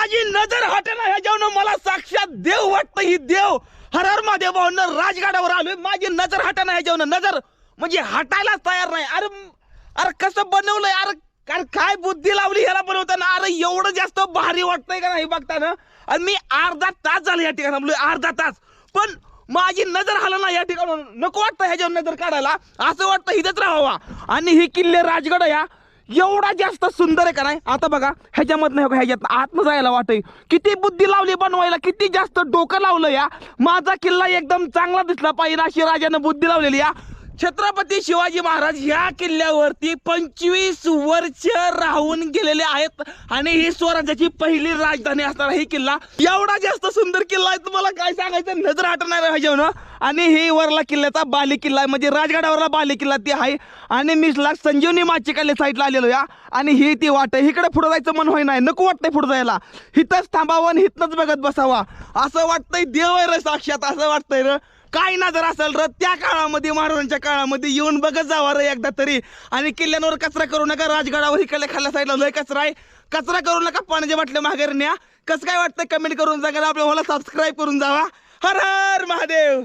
माझी नजर हटेना ह्याच्यावर मला साक्षात देव वाटतं. ही देव हर हर महादेव भावनं राजगडावर आलोय. माझी नजर हटेना ह्याच्यावर नजर म्हणजे हटायलाच तयार नाही. अरे अरे कसं बनवलंय. अरे काय बुद्धी लावली ह्याला बनवताना. अरे एवढं जास्त भारी वाटतंय का नाही बघताना. आणि मी अर्धा तास झालं या ठिकाणी थांबलोय. अर्धा तास पण माझी नजर हला ना या ठिकाणी. नको वाटतं ह्याच्यावर नजर काढायला. असं वाटतं इथंच राहावा. आणि ही किल्ले राजगड या एवढा जास्त सुंदर आहे का नाही. आता बघा ह्याच्यामधनं ह्याच्यात आतनं जायला वाटतंय. किती बुद्धी लावली बनवायला. किती जास्त डोकं लावलं या. माझा किल्ला एकदम चांगला दिसला पाहिजे अशी राजानं बुद्धी लावलेली या. छत्रपती शिवाजी महाराज ह्या किल्ल्यावरती 25 वर्ष राहून गेलेले आहेत. आणि ही स्वराज्याची पहिली राजधानी असणार ही किल्ला. एवढा जास्त सुंदर किल्ला आहे तुम्हाला काय सांगायचं. नजर हटणार ह्याच्यावर. आणि ही वरला किल्ल्याचा बाली किल्ला आहे. म्हणजे राजगडावरला बाली किल्ला ती आहे. आणि मी संजीवनी माचीकाले साईडला आलेलो या. आणि ही ती वाट आहे. इकडे पुढे जायचं मन होई नाही. नको वाटतंय पुढे जायला. हिथंच थांबावं आणि हिथनच बघत बसावा असं वाटतंय. देव आहे रे साक्षात असं वाटतंय र. काय नजर असेल र त्या काळामध्ये महाराजांच्या काळामध्ये येऊन बघत जावा रे एकदा तरी. आणि किल्ल्यांवर कचरा करू नका. राजगडावर इकडे खाल्ल्या साईडला लय कचरा आहे. कचरा करू नका. पाण्याच्या बाटल्या माघारी न्या. कसं काय वाटतं कमेंट करून सांगा. आपल्या मला सबस्क्राईब करून जावा. हर हर महादेव.